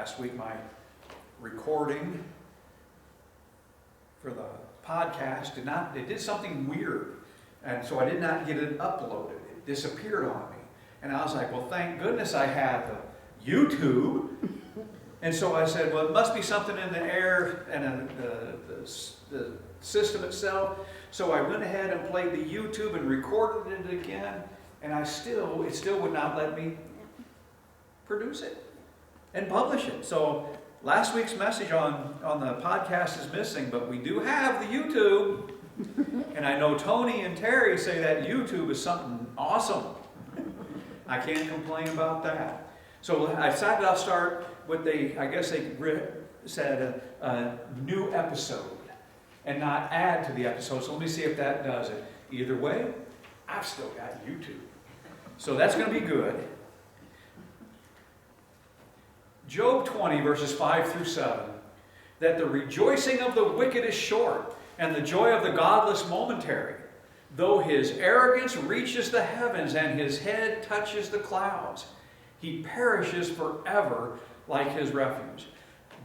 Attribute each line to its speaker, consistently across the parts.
Speaker 1: last week my recording for the podcast it did something weird. And so I did not get it uploaded. It disappeared on me. And I was like, well, thank goodness I had the YouTube. And so I said, well, it must be something in the air and the system itself. So I went ahead and played the YouTube and recorded it again. And it still would not let me produce it and publish it. So last week's message on the podcast is missing, but we do have the YouTube. And I know Tony and Terry say that YouTube is something awesome. I can't complain about that. So I decided I'll start what they said a new episode and not add to the episode. So let me see if that does it. Either way, I've still got YouTube. So that's going to be good. Job 20, verses 5 through 7. That the rejoicing of the wicked is short, and the joy of the godless momentary. Though his arrogance reaches the heavens, and his head touches the clouds, he perishes forever like his refuge.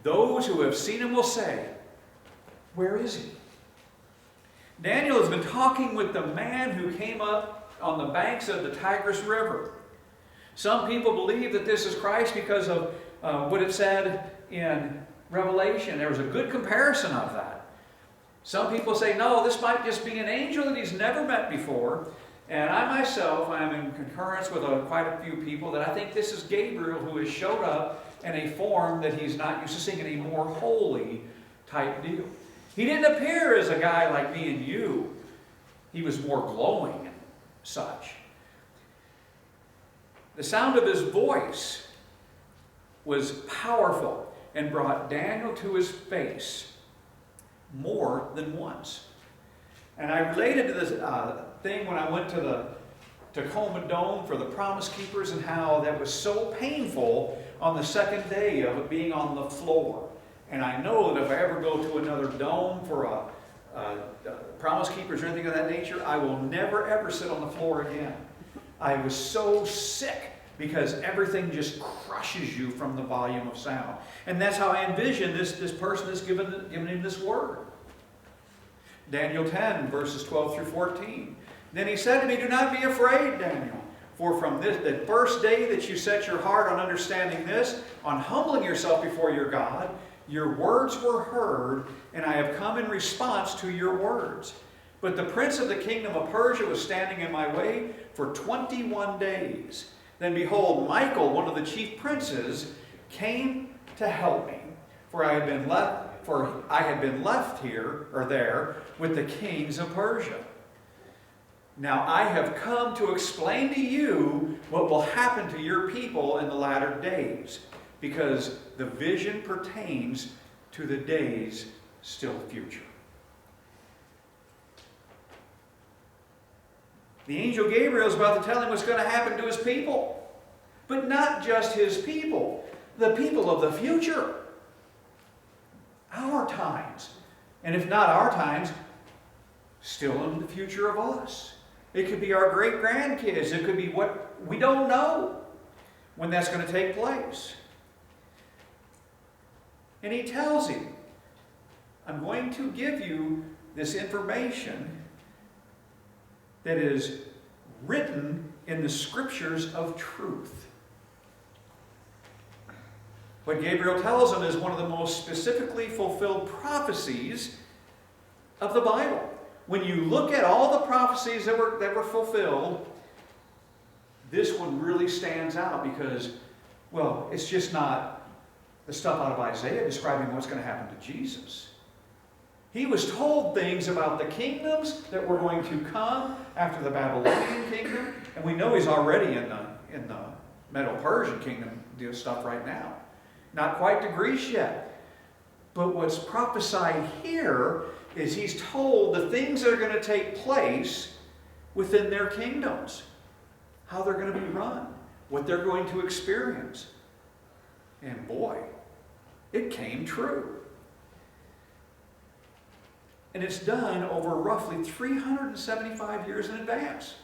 Speaker 1: Those who have seen him will say, where is he? Daniel has been talking with the man who came up on the banks of the Tigris River. Some people believe that this is Christ because of what it said in Revelation. There was a good comparison of that. Some people say, no, this might just be an angel that he's never met before. And I myself, I am in concurrence with quite a few people that I think this is Gabriel who has showed up in a form that he's not used to seeing, in a more holy type deal. He didn't appear as a guy like me and you. He was more glowing and such. The sound of his voice was powerful and brought Daniel to his face more than once. And I related to this thing when I went to the Tacoma Dome for the Promise Keepers, and how that was so painful on the second day of it being on the floor. And I know that if I ever go to another dome for a Promise Keepers or anything of that nature, I will never ever sit on the floor again. I was so sick because everything just crushes you from the volume of sound. And that's how I envision this person that's given him this word. Daniel 10, verses 12 through 14. Then he said to me, do not be afraid, Daniel, for from the first day that you set your heart on understanding this, on humbling yourself before your God, your words were heard, and I have come in response to your words. But the prince of the kingdom of Persia was standing in my way for 21 days. Then behold, Michael, one of the chief princes, came to help me, for I had been left here or there with the kings of Persia. Now I have come to explain to you what will happen to your people in the latter days, because the vision pertains to the days still future. The angel Gabriel is about to tell him what's going to happen to his people. But not just his people. The people of the future. Our times. And if not our times, still in the future of us. It could be our great-grandkids. It could be what we don't know when that's going to take place. And he tells him, I'm going to give you this information that is written in the scriptures of truth. What Gabriel tells him is one of the most specifically fulfilled prophecies of the Bible. When you look at all the prophecies that were fulfilled, this one really stands out because, well, it's just not the stuff out of Isaiah describing what's going to happen to Jesus. He was told things about the kingdoms that were going to come after the Babylonian kingdom. And we know he's already in the Medo-Persian kingdom stuff right now. Not quite to Greece yet. But what's prophesied here is he's told the things that are going to take place within their kingdoms. How they're going to be run. What they're going to experience. And boy, it came true. And it's done over roughly 375 years in advance.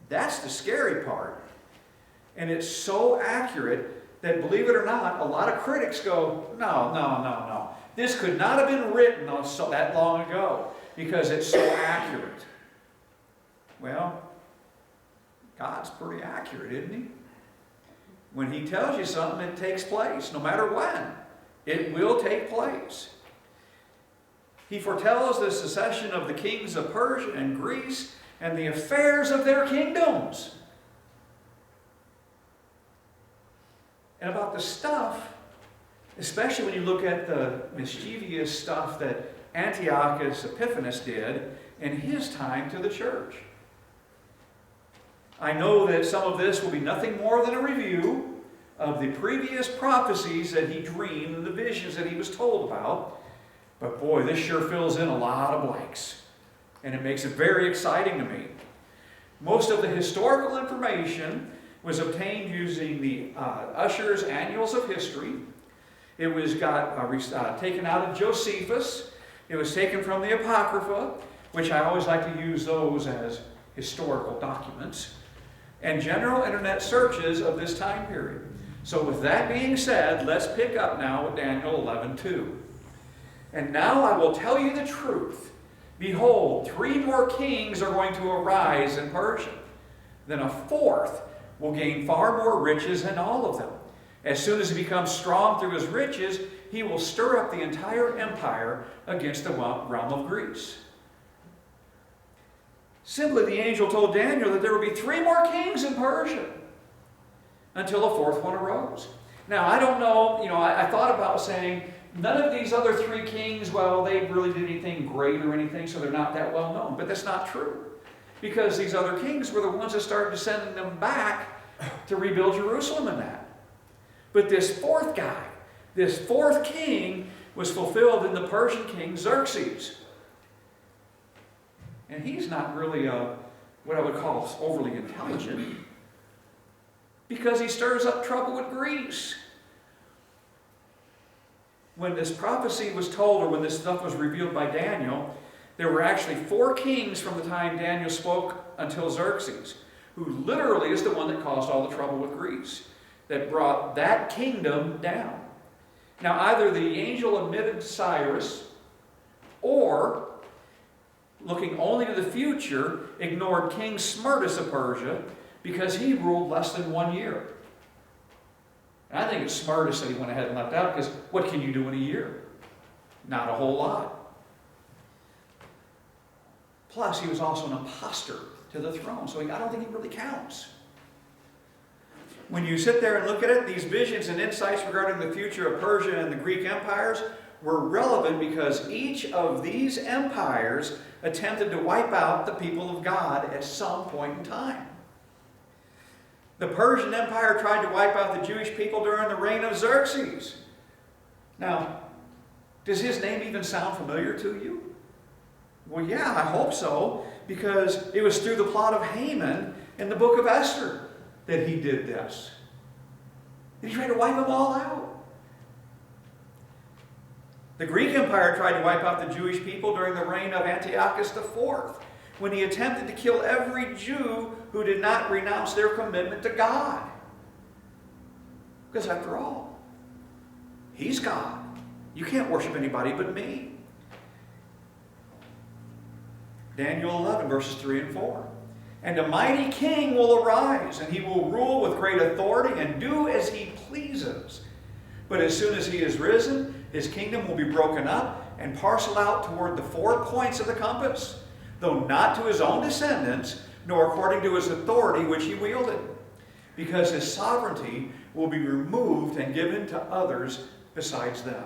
Speaker 1: That's the scary part. And it's so accurate that, believe it or not, a lot of critics go, no, no, no, no. This could not have been written that long ago because it's so accurate. Well, God's pretty accurate, isn't He? When He tells you something, it takes place, no matter when. It will take place. He foretells the secession of the kings of Persia and Greece and the affairs of their kingdoms. And about the stuff, especially when you look at the mischievous stuff that Antiochus Epiphanes did in his time to the church. I know that some of this will be nothing more than a review of the previous prophecies that he dreamed and the visions that he was told about. But boy, this sure fills in a lot of blanks. And it makes it very exciting to me. Most of the historical information was obtained using the Ussher's Annuals of History. It was taken out of Josephus. It was taken from the Apocrypha, which I always like to use those as historical documents, and general internet searches of this time period. So with that being said, let's pick up now with Daniel 11:2. And now I will tell you the truth. Behold, 3 more kings are going to arise in Persia. Then a 4th will gain far more riches than all of them. As soon as he becomes strong through his riches, he will stir up the entire empire against the realm of Greece. Simply, the angel told Daniel that there would be 3 more kings in Persia until a 4th one arose. Now, I don't know, I thought about saying, none of these other 3 kings, well, they really did anything great or anything, so they're not that well known. But that's not true. Because these other kings were the ones that started sending them back to rebuild Jerusalem and that. But this 4th guy, this 4th king, was fulfilled in the Persian king Xerxes. And he's not really what I would call overly intelligent, because he stirs up trouble with Greece. When this prophecy was told, or when this stuff was revealed by Daniel, there were actually 4 kings from the time Daniel spoke until Xerxes, who literally is the one that caused all the trouble with Greece, that brought that kingdom down. Now, either the angel omitted Cyrus, or, looking only to the future, ignored King Smerdis of Persia, because he ruled less than 1 year. And I think it's Smerdis that he went ahead and left out, because what can you do in a year? Not a whole lot. Plus, he was also an imposter to the throne, so I don't think he really counts. When you sit there and look at it, these visions and insights regarding the future of Persia and the Greek empires were relevant because each of these empires attempted to wipe out the people of God at some point in time. The Persian Empire tried to wipe out the Jewish people during the reign of Xerxes. Now, does his name even sound familiar to you? Well, yeah, I hope so, because it was through the plot of Haman in the book of Esther that he did this. And he tried to wipe them all out. The Greek Empire tried to wipe out the Jewish people during the reign of Antiochus IV, when he attempted to kill every Jew who did not renounce their commitment to God. Because after all, he's God. You can't worship anybody but me. Daniel 11, verses 3 and 4. And a mighty king will arise, and he will rule with great authority and do as he pleases. But as soon as he is risen, his kingdom will be broken up and parceled out toward the 4 points of the compass, though not to his own descendants, nor according to his authority which he wielded, because his sovereignty will be removed and given to others besides them.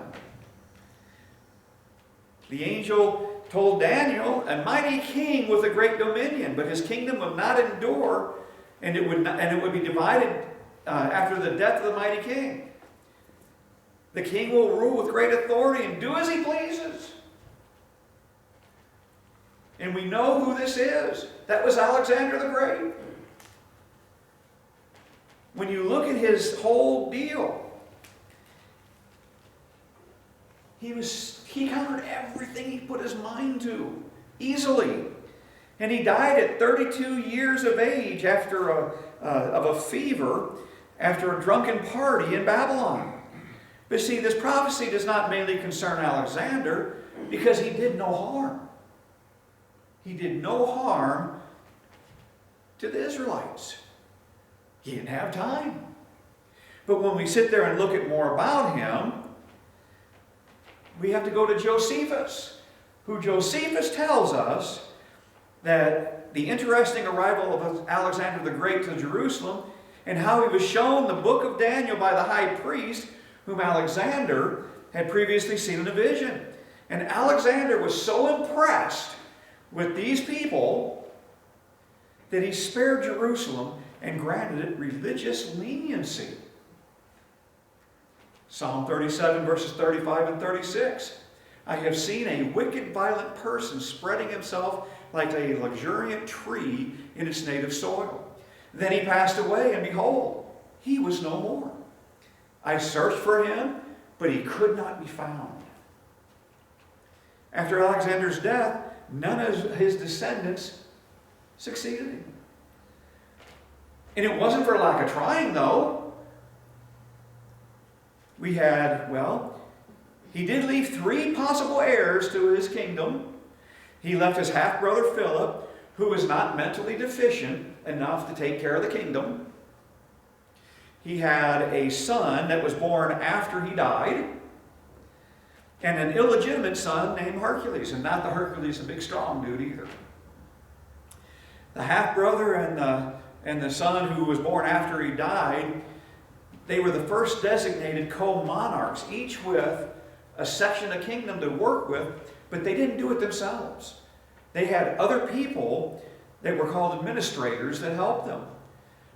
Speaker 1: The angel told Daniel, a mighty king with a great dominion, but his kingdom would not endure, and it would be divided after the death of the mighty king. The king will rule with great authority and do as he pleases. And we know who this is. That was Alexander the Great. When you look at his whole deal, he conquered everything he put his mind to, easily. And he died at 32 years of age of a fever, after a drunken party in Babylon. But see, this prophecy does not mainly concern Alexander because he did no harm. He did no harm to the Israelites. He didn't have time. But when we sit there and look at more about him, we have to go to Josephus, who Josephus tells us that the interesting arrival of Alexander the Great to Jerusalem and how he was shown the book of Daniel by the high priest, whom Alexander had previously seen in a vision. And Alexander was so impressed with these people that he spared Jerusalem and granted it religious leniency. Psalm 37 verses 35 and 36. I have seen a wicked, violent person spreading himself like a luxuriant tree in its native soil. Then he passed away, and behold, he was no more. I searched for him, but he could not be found. After Alexander's death, none of his descendants succeeded him. And it wasn't for lack of trying, though. We had, he did leave 3 possible heirs to his kingdom. He left his half-brother Philip, who was not mentally deficient enough to take care of the kingdom. He had a son that was born after he died, and an illegitimate son named Hercules, and not the Hercules, the big strong dude either. The half-brother and the son who was born after he died, they were the first designated co-monarchs, each with a section of kingdom to work with, but they didn't do it themselves. They had other people that were called administrators that helped them.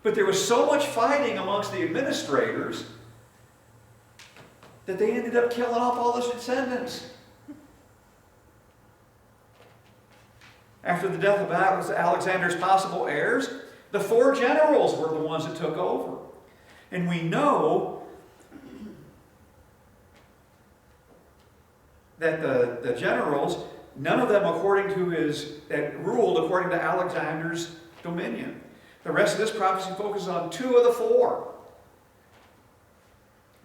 Speaker 1: But there was so much fighting amongst the administrators that they ended up killing off all his descendants. After the death of Alexander's possible heirs, the 4 generals were the ones that took over. And we know that the generals, none of them that ruled according to Alexander's dominion. The rest of this prophecy focuses on 2 of the 4.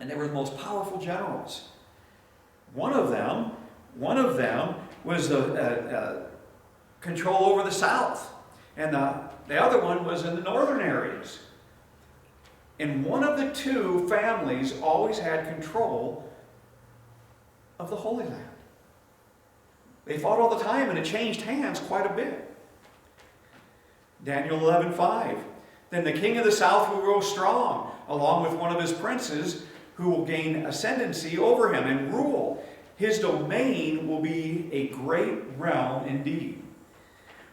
Speaker 1: And they were the most powerful generals. One of them was control over the south. And the other one was in the northern areas. And one of the 2 families always had control of the Holy Land. They fought all the time, and it changed hands quite a bit. Daniel 11:5. Then the king of the south will grow strong, along with one of his princes, who will gain ascendancy over him and rule. His domain will be a great realm indeed.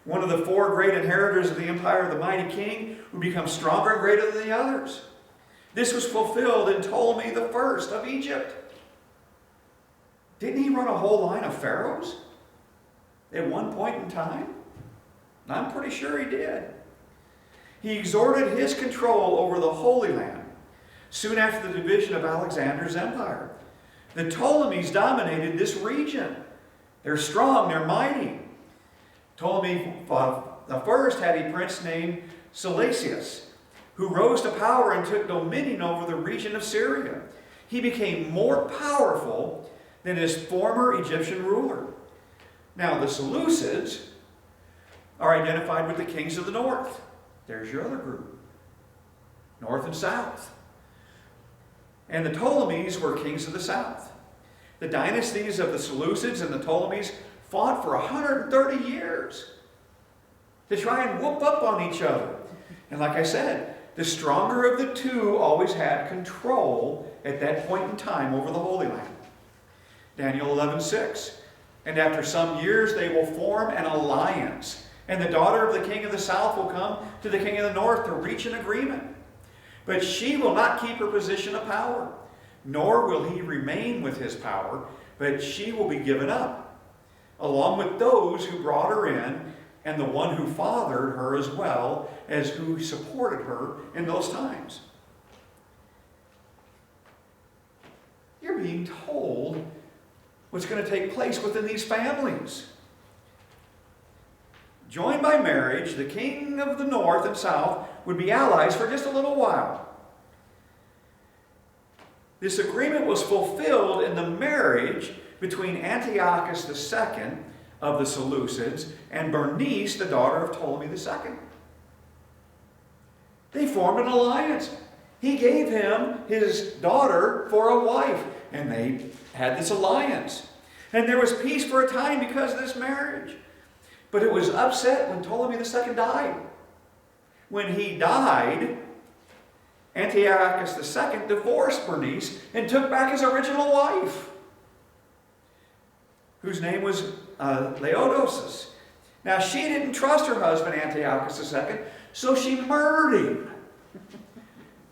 Speaker 1: One of the 4 great inheritors of the empire of the mighty king will become stronger and greater than the others. This was fulfilled in Ptolemy the first of Egypt. Didn't he run a whole line of pharaohs at one point in time? I'm pretty sure he did. He exerted his control over the Holy Land soon after the division of Alexander's empire. The Ptolemies dominated this region. They're strong, they're mighty. Ptolemy the first had a prince named Seleucus, who rose to power and took dominion over the region of Syria. He became more powerful than his former Egyptian ruler. Now, the Seleucids are identified with the kings of the north. There's your other group. North and south. And the Ptolemies were kings of the south. The dynasties of the Seleucids and the Ptolemies fought for 130 years to try and whoop up on each other. And like I said, the stronger of the 2 always had control at that point in time over the Holy Land. Daniel 11:6. And after some years they will form an alliance, and the daughter of the king of the south will come to the king of the north to reach an agreement. But she will not keep her position of power, nor will he remain with his power, but she will be given up, along with those who brought her in, and the one who fathered her as well as who supported her in those times. You're being told what's going to take place within these families. Joined by marriage, the king of the north and south would be allies for just a little while. This agreement was fulfilled in the marriage between Antiochus II of the Seleucids and Bernice, the daughter of Ptolemy II. They formed an alliance. He gave him his daughter for a wife, and they had this alliance. And there was peace for a time because of this marriage. But it was upset when Ptolemy II died. When he died, Antiochus II divorced Bernice and took back his original wife, whose name was Laodices. Now, she didn't trust her husband, Antiochus II, so she murdered him.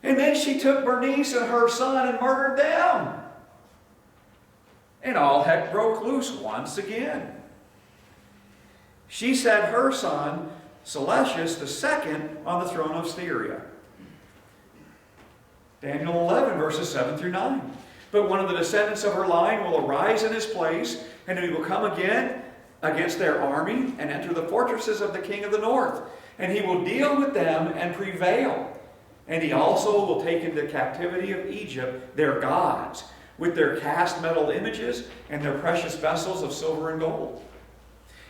Speaker 1: And then she took Bernice and her son and murdered them. And all heck broke loose once again. She set her son, Seleucus II, on the throne of Styria. Daniel 11, verses 7 through 9. But one of the descendants of her line will arise in his place, and he will come again against their army and enter the fortresses of the king of the north. And he will deal with them and prevail. And he also will take into captivity of Egypt their gods, with their cast metal images and their precious vessels of silver and gold.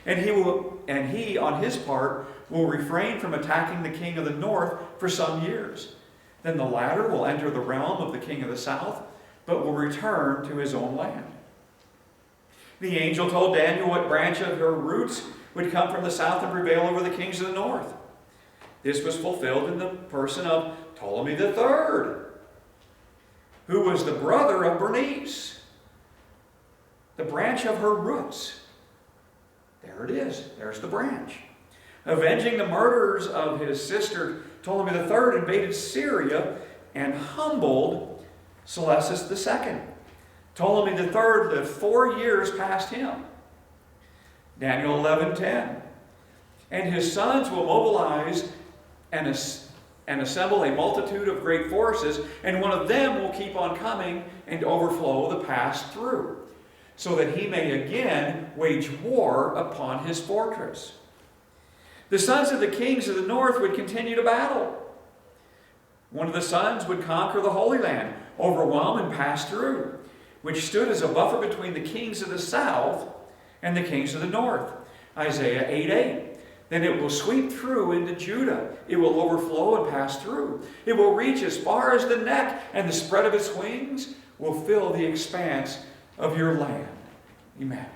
Speaker 1: And he, on his part, will refrain from attacking the king of the north for some years. Then the latter will enter the realm of the king of the south, but will return to his own land. The angel told Daniel what branch of her roots would come from the south and prevail over the kings of the north. This was fulfilled in the person of Ptolemy III, who was the brother of Bernice, the branch of her roots. There it is. There's the branch. Avenging the murders of his sister, Ptolemy III invaded Syria and humbled Seleucus II. Ptolemy III lived 4 years past him. Daniel 11:10. And his sons will mobilize and assemble a multitude of great forces, and one of them will keep on coming and overflow the pass through, so that he may again wage war upon his fortress. The sons of the kings of the north would continue to battle. One of the sons would conquer the Holy Land, overwhelm and pass through, which stood as a buffer between the kings of the south and the kings of the north. Isaiah 8:8. Then it will sweep through into Judah. It will overflow and pass through. It will reach as far as the neck, and the spread of its wings will fill the expanse of your land. Emmanuel.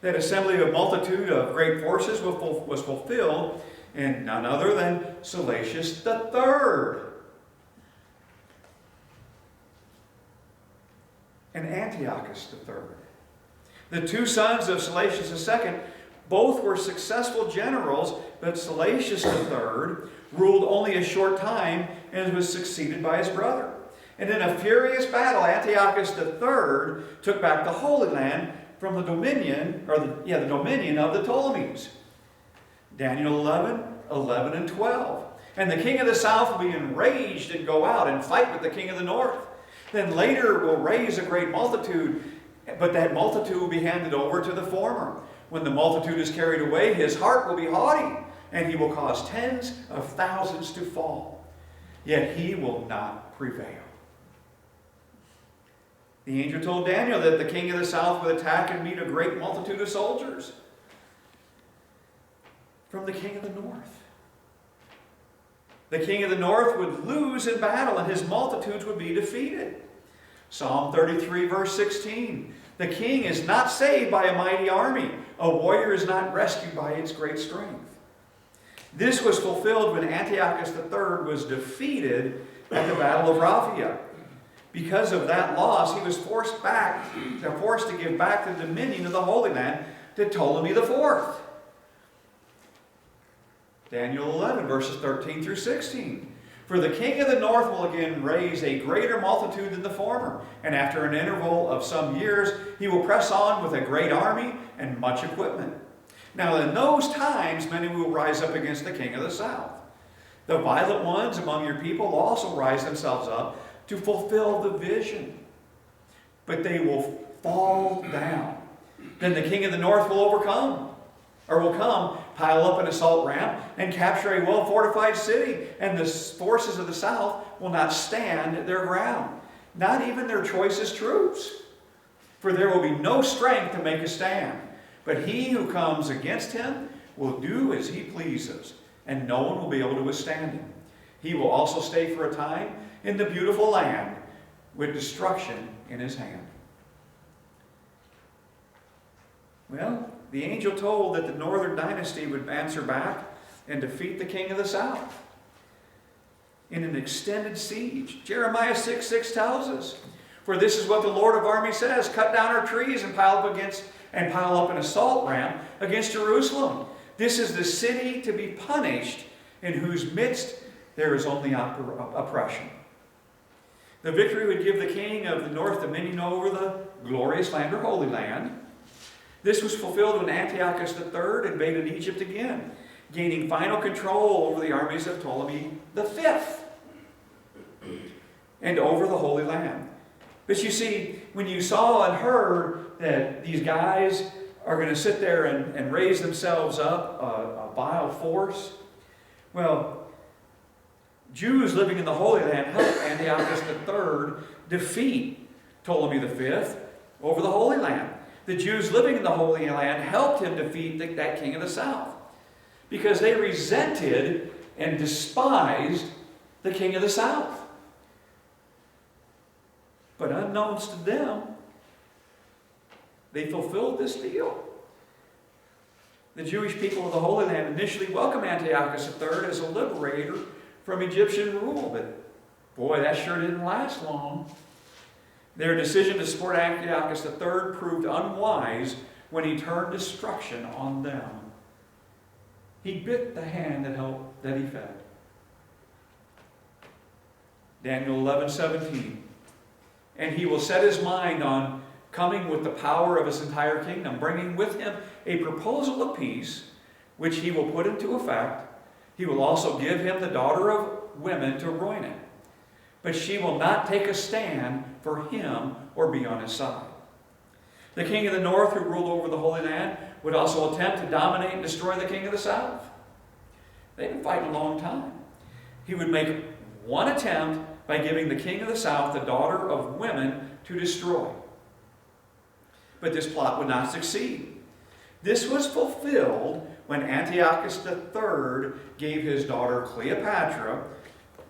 Speaker 1: That assembly of multitude of great forces was fulfilled in none other than Seleucus III and Antiochus III. The two sons of Seleucus II both were successful generals, but Seleucus III ruled only a short time and was succeeded by his brother. And in a furious battle, Antiochus III took back the Holy Land from the dominion, the dominion of the Ptolemies. Daniel 11 and 12. And the king of the south will be enraged and go out and fight with the king of the north. Then later will raise a great multitude, but that multitude will be handed over to the former. When the multitude is carried away, his heart will be haughty, and he will cause tens of thousands to fall. Yet he will not prevail. The angel told Daniel that the king of the south would attack and meet a great multitude of soldiers from the king of the north. The king of the north would lose in battle, and his multitudes would be defeated. Psalm 33, verse 16. The king is not saved by a mighty army. A warrior is not rescued by its great strength. This was fulfilled when Antiochus III was defeated at the Battle of Raphia. Because of that loss, he was forced to give back the dominion of the Holy Land to Ptolemy IV. Daniel 11, verses 13 through 16. For the king of the north will again raise a greater multitude than the former, and after an interval of some years, he will press on with a great army and much equipment. Now in those times, many will rise up against the king of the south. The violent ones among your people will also rise themselves up to fulfill the vision, but they will fall down. Then the king of the north will come, pile up an assault ram, and capture a well-fortified city, and the forces of the south will not stand their ground, not even their choicest troops. For there will be no strength to make a stand, but he who comes against him will do as he pleases, and no one will be able to withstand him. He will also stay for a time in the beautiful land, with destruction in his hand. Well, the angel told that the northern dynasty would answer back and defeat the king of the south in an extended siege. Jeremiah 6:6 tells us, "For this is what the Lord of armies says, cut down our trees and pile up an assault ram against Jerusalem. This is the city to be punished, in whose midst there is only oppression." The victory would give the king of the north dominion over the glorious land or Holy Land. This was fulfilled when Antiochus III invaded Egypt again, gaining final control over the armies of Ptolemy V and over the Holy Land. But you see, when you saw and heard that these guys are going to sit there and raise themselves up, a vile force, well, Jews living in the Holy Land helped Antiochus III defeat Ptolemy V over the Holy Land. The Jews living in the Holy Land helped him defeat that king of the south, because they resented and despised the king of the south. But unknowns to them, they fulfilled this deal. The Jewish people of the Holy Land initially welcomed Antiochus III as a liberator from Egyptian rule, but boy, that sure didn't last long. Their decision to support Antiochus III proved unwise when he turned destruction on them. He bit the hand that he fed. Daniel 11:17. "And he will set his mind on coming with the power of his entire kingdom, bringing with him a proposal of peace, which he will put into effect. He will also give him the daughter of women to ruin it. But she will not take a stand for him or be on his side." The king of the north, who ruled over the Holy Land, would also attempt to dominate and destroy the king of the south. They've been fighting a long time. He would make one attempt by giving the king of the south the daughter of women to destroy. But this plot would not succeed. This was fulfilled when Antiochus III gave his daughter Cleopatra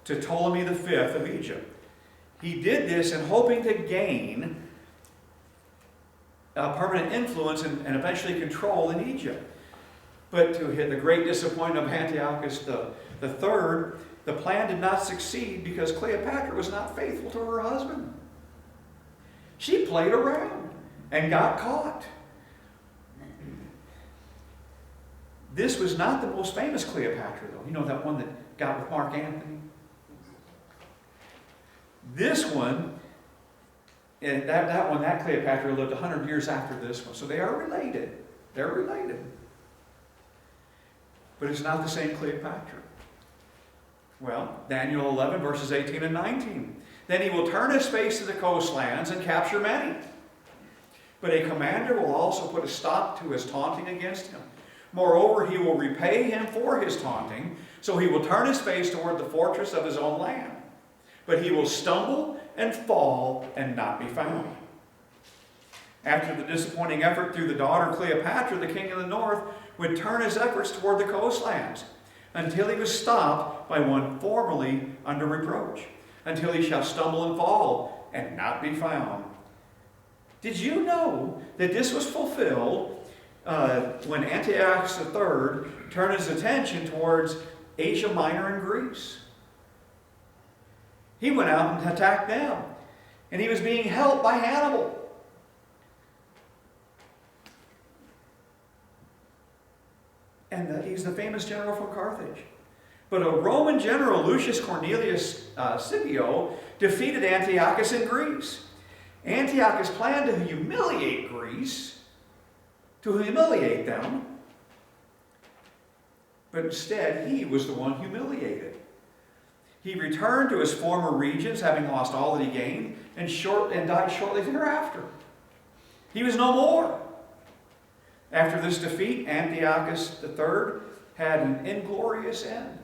Speaker 1: to Ptolemy V of Egypt. He did this in hoping to gain permanent influence and eventually control in Egypt. But to the great disappointment of Antiochus III, the plan did not succeed because Cleopatra was not faithful to her husband. She played around and got caught. This was not the most famous Cleopatra, though. You know, that one that got with Mark Antony? This one, and that Cleopatra lived 100 years after this one. So they are related. They're related. But it's not the same Cleopatra. Well, Daniel 11, verses 18 and 19. "Then he will turn his face to the coastlands and capture many. But a commander will also put a stop to his taunting against him. Moreover, he will repay him for his taunting, so he will turn his face toward the fortress of his own land. But he will stumble and fall and not be found." After the disappointing effort through the daughter Cleopatra, the king of the north would turn his efforts toward the coastlands until he was stopped by one formerly under reproach, until he shall stumble and fall and not be found. Did you know that this was fulfilled when Antiochus III turned his attention towards Asia Minor and Greece? He went out and attacked them, and he was being helped by Hannibal. And he's the famous general from Carthage. But a Roman general, Lucius Cornelius Scipio, defeated Antiochus in Greece. Antiochus planned to humiliate Greece, to humiliate them, but instead he was the one humiliated. He returned to his former regions, having lost all that he gained, and died shortly thereafter. He was no more. After this defeat, Antiochus III had an inglorious end.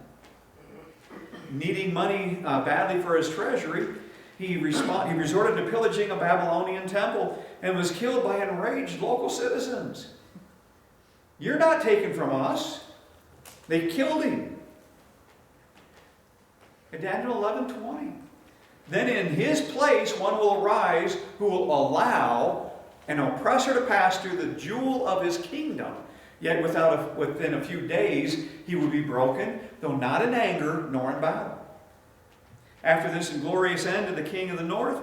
Speaker 1: Needing money badly for his treasury, he resorted to pillaging a Babylonian temple and was killed by enraged local citizens. You're not taken from us. They killed him. In Daniel 11:20. Then in his place one will arise who will allow an oppressor to pass through the jewel of his kingdom. Yet within a few days he would be broken, though not in anger nor in battle. After this inglorious end of the king of the north,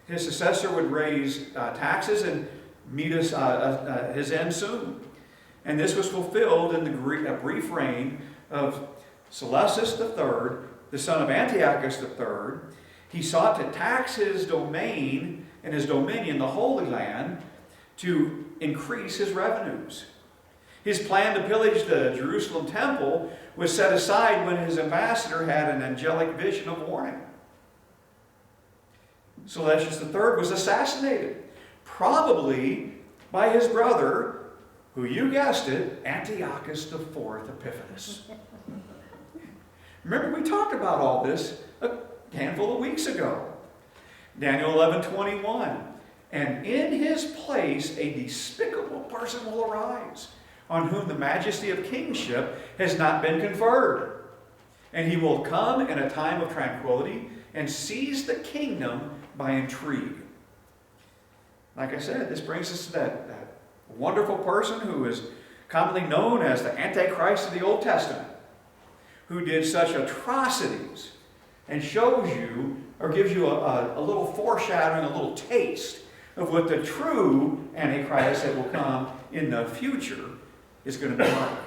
Speaker 1: his successor would raise taxes and meet his end soon. And this was fulfilled in the brief reign of Seleucus III, the son of Antiochus III. He sought to tax his domain and his dominion, the Holy Land, to increase his revenues. His plan to pillage the Jerusalem temple was set aside when his ambassador had an angelic vision of warning. Seleucus III was assassinated, probably by his brother, who, you guessed it, Antiochus IV Epiphanes. Remember, we talked about all this a handful of weeks ago. Daniel 11:21. And in his place a despicable person will arise, on whom the majesty of kingship has not been conferred. And he will come in a time of tranquility and seize the kingdom by intrigue. Like I said, this brings us to that wonderful person who is commonly known as the Antichrist of the Old Testament, who did such atrocities and shows you, or gives you a little foreshadowing, a little taste of what the true Antichrist that will come in the future is going to be like.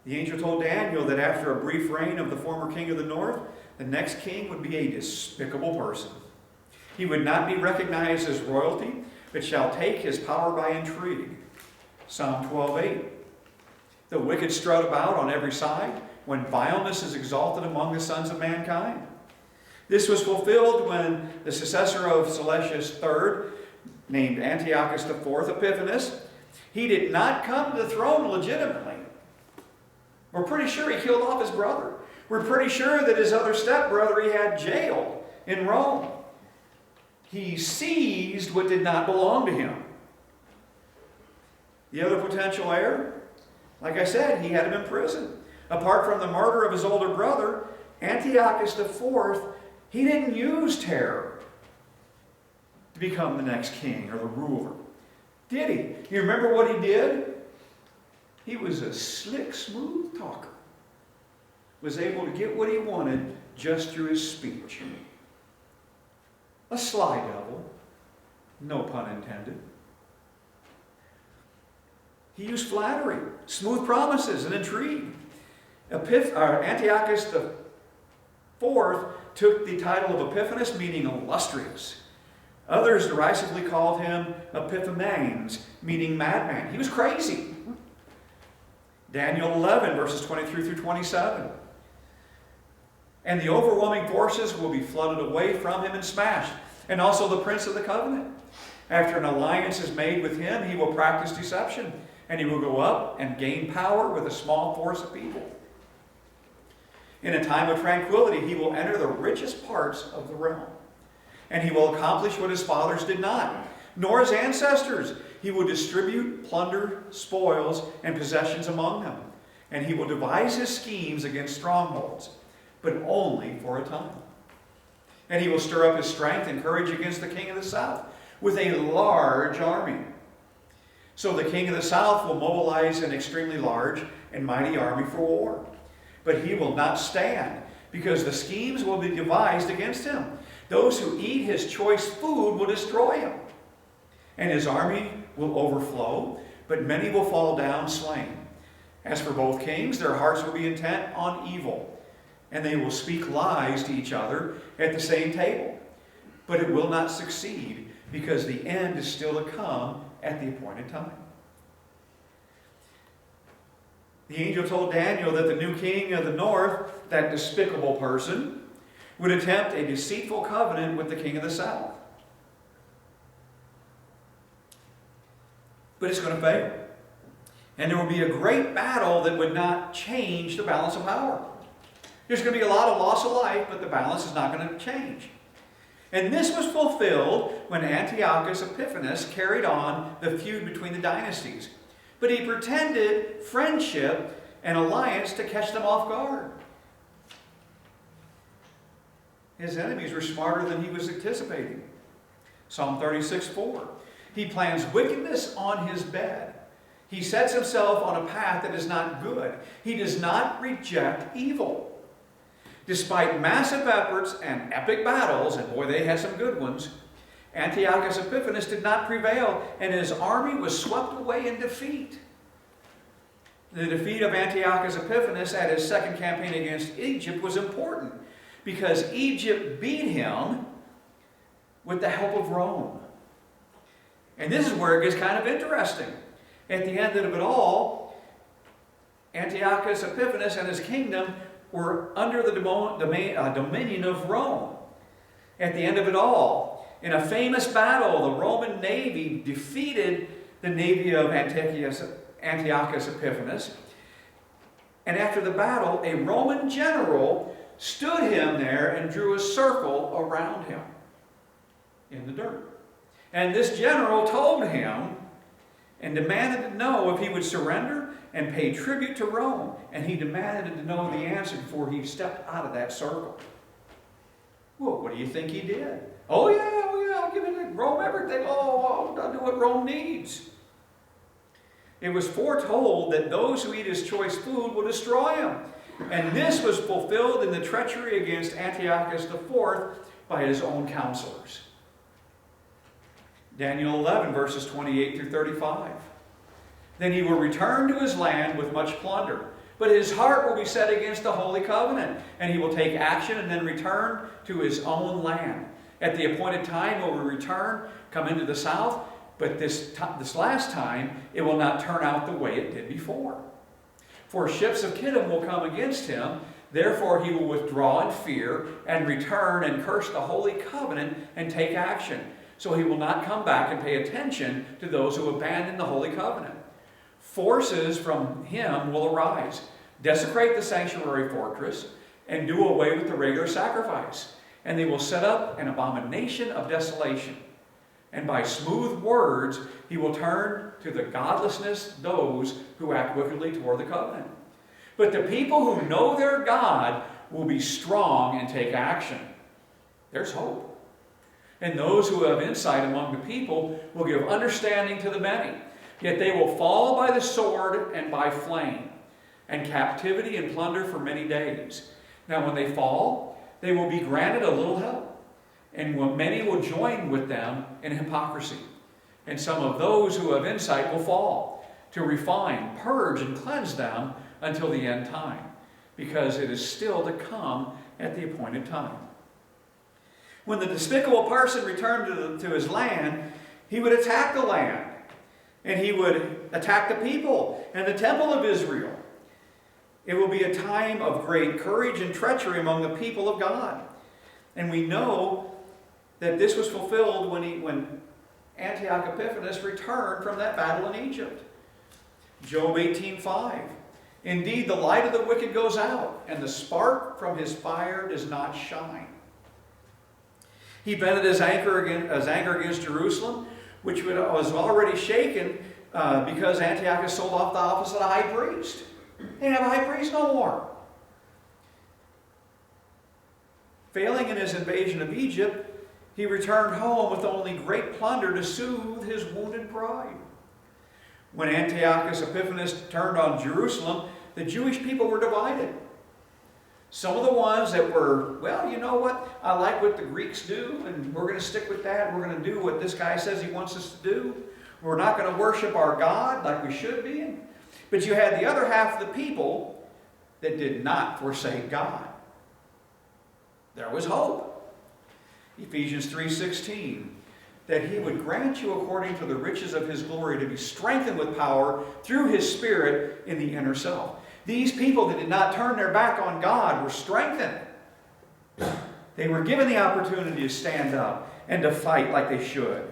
Speaker 1: The angel told Daniel that after a brief reign of the former king of the north, the next king would be a despicable person. He would not be recognized as royalty, but shall take his power by intrigue. Psalm 12:8. The wicked strut about on every side when vileness is exalted among the sons of mankind. This was fulfilled when the successor of Seleucus III, named Antiochus IV Epiphanes, he did not come to the throne legitimately. We're pretty sure he killed off his brother. We're pretty sure that his other stepbrother he had jailed in Rome. He seized what did not belong to him. The other potential heir, like I said, he had him in prison. Apart from the murder of his older brother, Antiochus IV, he didn't use terror to become the next king or the ruler. Did he? You remember what he did? He was a slick, smooth talker. Was able to get what he wanted just through his speech. A sly devil, no pun intended. He used flattery, smooth promises, and intrigue. Antiochus IV took the title of Epiphanes, meaning illustrious. Others derisively called him Epiphanes, meaning madman. He was crazy. Daniel 11, verses 23 through 27. And the overwhelming forces will be flooded away from him and smashed, and also the prince of the covenant. After an alliance is made with him, he will practice deception, and he will go up and gain power with a small force of people. In a time of tranquility, he will enter the richest parts of the realm, and he will accomplish what his fathers did not, nor his ancestors. He will distribute plunder, spoils, and possessions among them, and he will devise his schemes against strongholds, but only for a time. And he will stir up his strength and courage against the king of the south with a large army. So the king of the south will mobilize an extremely large and mighty army for war. But he will not stand, because the schemes will be devised against him. Those who eat his choice food will destroy him. And his army will overflow, but many will fall down slain. As for both kings, their hearts will be intent on evil, and they will speak lies to each other at the same table. But it will not succeed, because the end is still to come at the appointed time. The angel told Daniel that the new king of the north, that despicable person, would attempt a deceitful covenant with the king of the south. But it's going to fail. And there will be a great battle that would not change the balance of power. There's going to be a lot of loss of life, but the balance is not going to change. And this was fulfilled when Antiochus Epiphanes carried on the feud between the dynasties. But he pretended friendship and alliance to catch them off guard. His enemies were smarter than he was anticipating. Psalm 36:4. He plans wickedness on his bed. He sets himself on a path that is not good. He does not reject evil. Despite massive efforts and epic battles, and boy, they had some good ones, Antiochus Epiphanes did not prevail, and his army was swept away in defeat. The defeat of Antiochus Epiphanes at his second campaign against Egypt was important, because Egypt beat him with the help of Rome. And this is where it gets kind of interesting. At the end of it all, Antiochus Epiphanes and his kingdom were under the dominion of Rome. At the end of it all, in a famous battle, the Roman navy defeated the navy of Antiochus Epiphanes. And after the battle, a Roman general stood him there and drew a circle around him in the dirt. And this general told him and demanded to know if he would surrender and pay tribute to Rome. And he demanded to know the answer before he stepped out of that circle. Well, what do you think he did? Oh yeah, I'll give it to Rome everything. I'll do what Rome needs. It was foretold that those who eat his choice food will destroy him. And this was fulfilled in the treachery against Antiochus IV by his own counselors. Daniel 11, verses 28 through 35. Then he will return to his land with much plunder, but his heart will be set against the Holy Covenant, and he will take action and then return to his own land. At the appointed time will return, come into the south, but this last time it will not turn out the way it did before. For ships of Kittim will come against him, therefore he will withdraw in fear and return and curse the Holy Covenant and take action. So he will not come back and pay attention to those who abandon the Holy Covenant. Forces from him will arise, desecrate the sanctuary fortress, and do away with the regular sacrifice. And they will set up an abomination of desolation. And by smooth words he will turn to the godlessness those who act wickedly toward the covenant. But the people who know their God will be strong and take action. There's hope. And those who have insight among the people will give understanding to the many. Yet they will fall by the sword and by flame, and captivity and plunder for many days. Now when they fall, they will be granted a little help, and many will join with them in hypocrisy. And some of those who have insight will fall, to refine, purge, and cleanse them until the end time, because it is still to come at the appointed time. When the despicable person returned to his land, he would attack the land, and he would attack the people and the temple of Israel. It will be a time of great courage and treachery among the people of God. And we know that this was fulfilled when Antiochus Epiphanes returned from that battle in Egypt. Job 18:5. Indeed, the light of the wicked goes out, and the spark from his fire does not shine. He vented his anger against Jerusalem, which was already shaken because Antiochus sold off the office of the high priest. They didn't have a high priest no more. Failing in his invasion of Egypt, he returned home with only great plunder to soothe his wounded pride. When Antiochus Epiphanes turned on Jerusalem, the Jewish people were divided. Some of the ones that were, well, you know what? I like what the Greeks do, and we're going to stick with that. We're going to do what this guy says he wants us to do. We're not going to worship our God like we should be. But you had the other half of the people that did not forsake God. There was hope. Ephesians 3:16, that he would grant you according to the riches of his glory to be strengthened with power through his Spirit in the inner self. These people that did not turn their back on God were strengthened. They were given the opportunity to stand up and to fight like they should.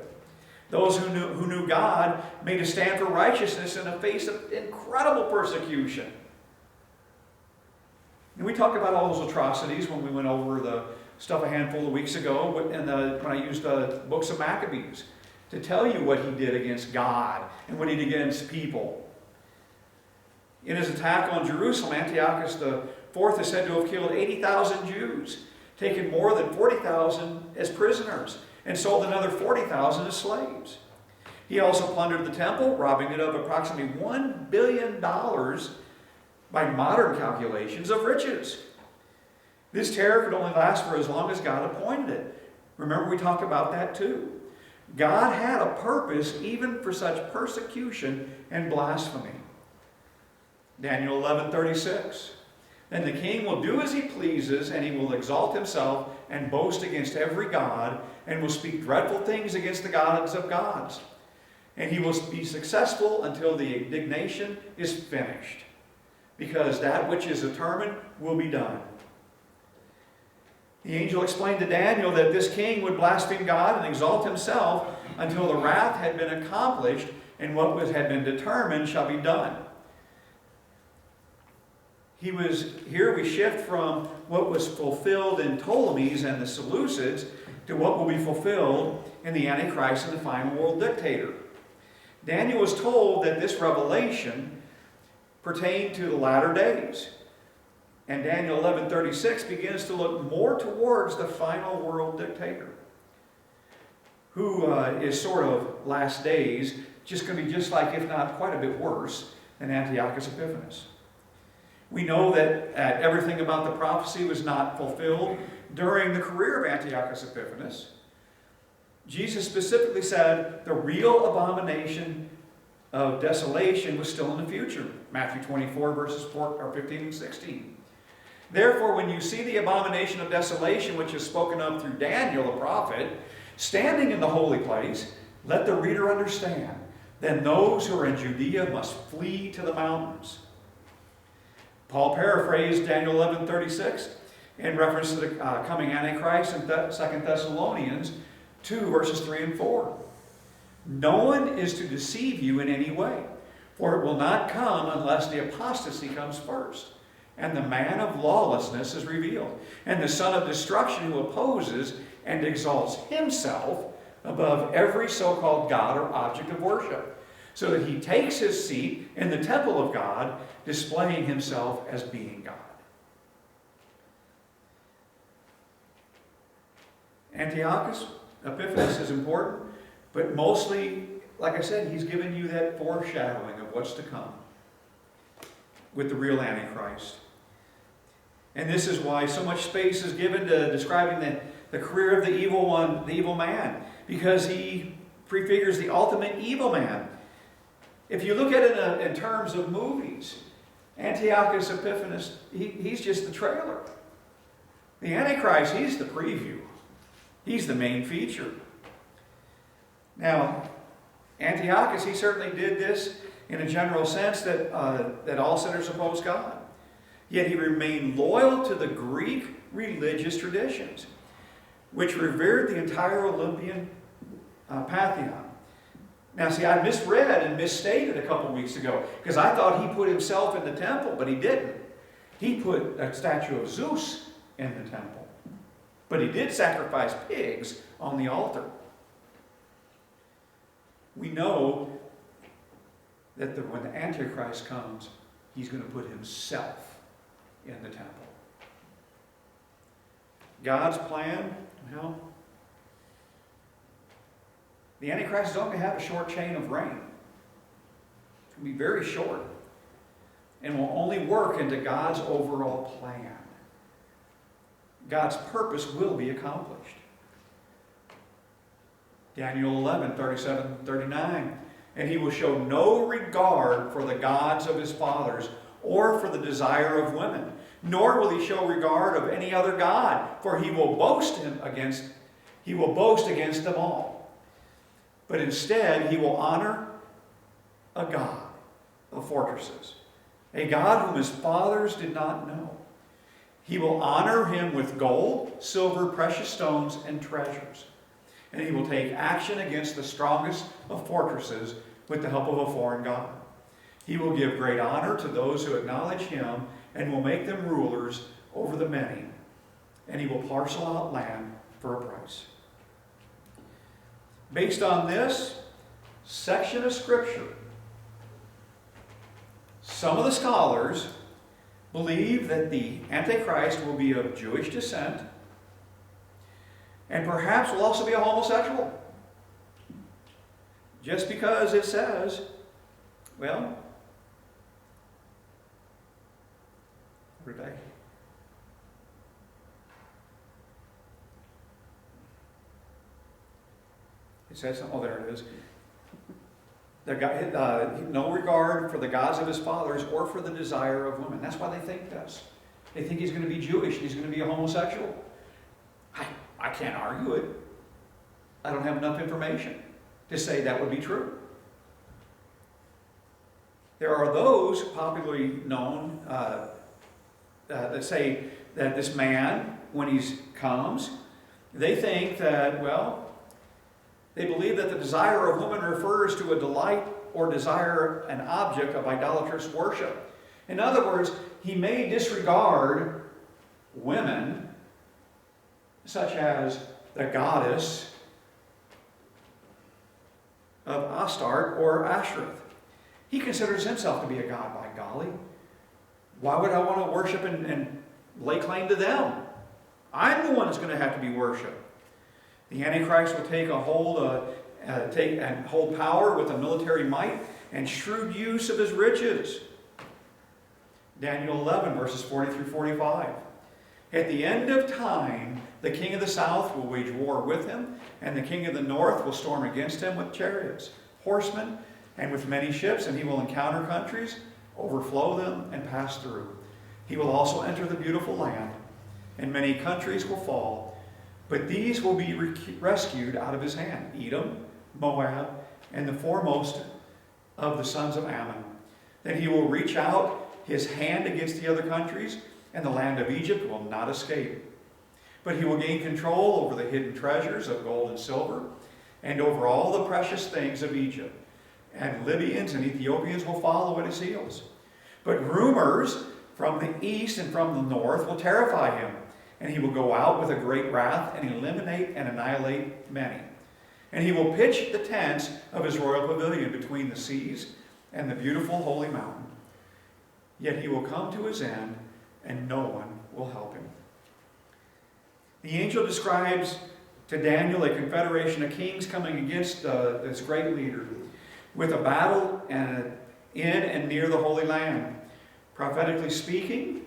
Speaker 1: Those who knew God made a stand for righteousness in the face of incredible persecution. And we talked about all those atrocities when we went over the stuff a handful of weeks ago when I used the books of Maccabees to tell you what he did against God and what he did against people. In his attack on Jerusalem, Antiochus IV is said to have killed 80,000 Jews, taken more than 40,000 as prisoners, and sold another 40,000 as slaves. He also plundered the temple, robbing it of approximately $1 billion by modern calculations of riches. This terror could only last for as long as God appointed it. Remember, we talked about that too. God had a purpose even for such persecution and blasphemy. Daniel 11:36. Then the king will do as he pleases, and he will exalt himself and boast against every god, and will speak dreadful things against the gods of gods. And he will be successful until the indignation is finished, because that which is determined will be done. The angel explained to Daniel that this king would blaspheme God and exalt himself until the wrath had been accomplished, and what had been determined shall be done. Here we shift from what was fulfilled in Ptolemies and the Seleucids to what will be fulfilled in the Antichrist and the final world dictator. Daniel was told that this revelation pertained to the latter days. And Daniel 11:36 begins to look more towards the final world dictator, who is sort of last days, just going to be just like, if not quite a bit worse, than Antiochus Epiphanes. We know that everything about the prophecy was not fulfilled during the career of Antiochus Epiphanes. Jesus specifically said the real abomination of desolation was still in the future. Matthew 24, verses 15 and 16. Therefore, when you see the abomination of desolation, which is spoken of through Daniel the prophet, standing in the holy place, let the reader understand. Then those who are in Judea must flee to the mountains. Paul paraphrased Daniel 11:36 in reference to the coming Antichrist in 2 Thessalonians 2, verses 3 and 4. No one is to deceive you in any way, for it will not come unless the apostasy comes first, and the man of lawlessness is revealed, and the son of destruction who opposes and exalts himself above every so-called God or object of worship, so that he takes his seat in the temple of God, displaying himself as being God. Antiochus Epiphanes is important, but mostly, like I said, he's given you that foreshadowing of what's to come with the real Antichrist. And this is why so much space is given to describing the career of the evil one, the evil man, because he prefigures the ultimate evil man. If you look at it in terms of movies, Antiochus Epiphanes, he's just the trailer. The Antichrist, he's the preview. He's the main feature. Now, Antiochus, he certainly did this in a general sense that all sinners oppose God. Yet he remained loyal to the Greek religious traditions, which revered the entire Olympian pantheon. Now, see, I misread and misstated a couple weeks ago because I thought he put himself in the temple, but he didn't. He put a statue of Zeus in the temple. But he did sacrifice pigs on the altar. We know that when the Antichrist comes, he's going to put himself in the temple. God's plan, well, the Antichrist is only going to have a short chain of reign. It's going to be very short. And will only work into God's overall plan. God's purpose will be accomplished. Daniel 11:37-39. And he will show no regard for the gods of his fathers, or for the desire of women, nor will he show regard of any other god, for he will boast against them all. But instead, he will honor a God of fortresses, a God whom his fathers did not know. He will honor him with gold, silver, precious stones, and treasures. and he will take action against the strongest of fortresses with the help of a foreign god. He will give great honor to those who acknowledge him and will make them rulers over the many, and he will parcel out land for a price. Based on this section of Scripture, some of the scholars believe that the Antichrist will be of Jewish descent and perhaps will also be a homosexual. Just because it says, well, where'd I? It says, oh, there it is. No regard for the gods of his fathers or for the desire of women. That's why they think this. They think he's going to be Jewish. He's going to be a homosexual. I can't argue it. I don't have enough information to say that would be true. There are those popularly known that say that this man, when he comes, they think that, well, they believe that the desire of woman refers to a delight or desire an object of idolatrous worship. In other words, he may disregard women, such as the goddess of Astarte or Ashtoreth. He considers himself to be a god, by golly. Why would I want to worship and lay claim to them? I'm the one that's going to have to be worshipped. The Antichrist will take a hold, hold power with a military might and shrewd use of his riches. Daniel 11, verses 40 through 45. At the end of time, the king of the south will wage war with him, and the king of the north will storm against him with chariots, horsemen, and with many ships, and he will encounter countries, overflow them, and pass through. He will also enter the beautiful land, and many countries will fall, but these will be rescued out of his hand: Edom, Moab, and the foremost of the sons of Ammon. Then he will reach out his hand against the other countries, and the land of Egypt will not escape. But he will gain control over the hidden treasures of gold and silver, and over all the precious things of Egypt. And Libyans and Ethiopians will follow at his heels. But rumors from the east and from the north will terrify him, and he will go out with a great wrath and eliminate and annihilate many. And he will pitch the tents of his royal pavilion between the seas and the beautiful holy mountain. Yet he will come to his end, and no one will help him. The angel describes to Daniel a confederation of kings coming against this great leader, with a battle in and near the Holy Land. Prophetically speaking,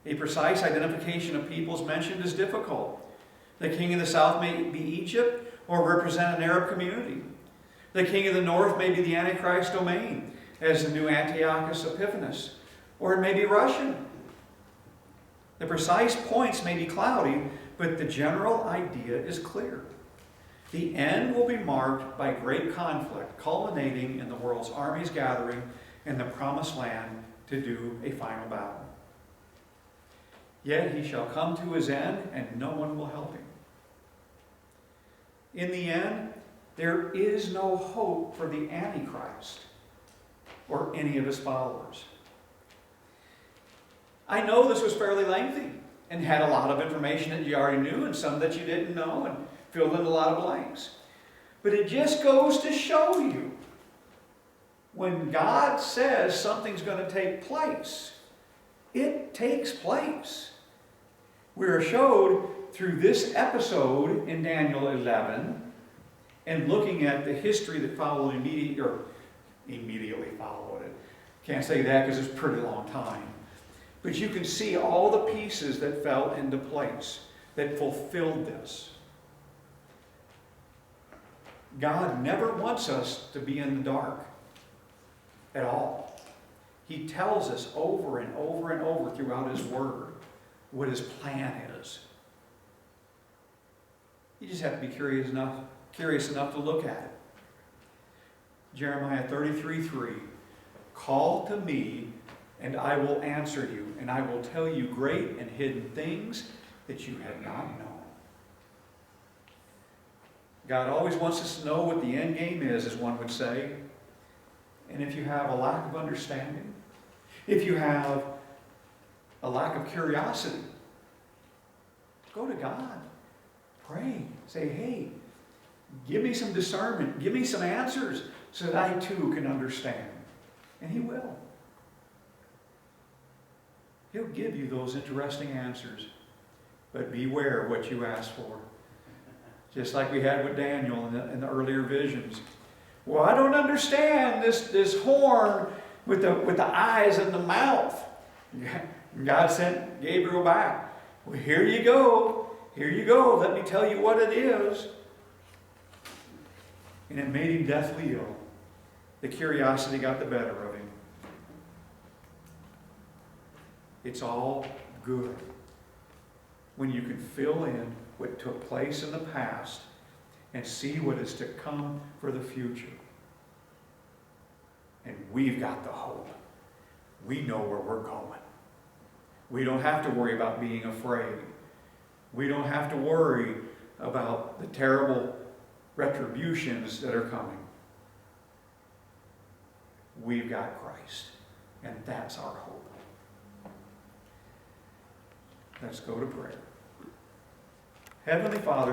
Speaker 1: a precise identification of peoples mentioned is difficult. The king of the south may be Egypt or represent an Arab community. The king of the north may be the Antichrist domain, as the new Antiochus Epiphanes, or it may be Russian. The precise points may be cloudy, but the general idea is clear. The end will be marked by great conflict, culminating in the world's armies gathering in the promised land to do a final battle. Yet he shall come to his end, and no one will help him. In the end, there is no hope for the Antichrist or any of his followers. I know this was fairly lengthy and had a lot of information that you already knew and some that you didn't know and filled in a lot of blanks. But it just goes to show you, when God says something's going to take place, it takes place. We are showed through this episode in Daniel 11 and looking at the history that followed immediately followed it. Can't say that because it's a pretty long time. But you can see all the pieces that fell into place that fulfilled this. God never wants us to be in the dark at all. He tells us over and over and over throughout his word what his plan is. You just have to be curious enough to look at it. Jeremiah 33:3. Call to me, and I will answer you, and I will tell you great and hidden things that you have not known. God always wants us to know what the end game is, as one would say. And if you have a lack of understanding, if you have a lack of curiosity, go to God. Pray. Say, hey, give me some discernment. Give me some answers so that I too can understand. And He will. He'll give you those interesting answers. But beware of what you ask for. Just like we had with Daniel in the earlier visions. Well, I don't understand this horn with the eyes and the mouth. God sent Gabriel back. Well, here you go. Here you go. Let me tell you what it is. And it made him deathly ill. The curiosity got the better of him. It's all good when you can fill in what took place in the past and see what is to come for the future. And we've got the hope. We know where we're going. We don't have to worry about being afraid. We don't have to worry about the terrible retributions that are coming. We've got Christ, and that's our hope. Let's go to prayer. Heavenly Father,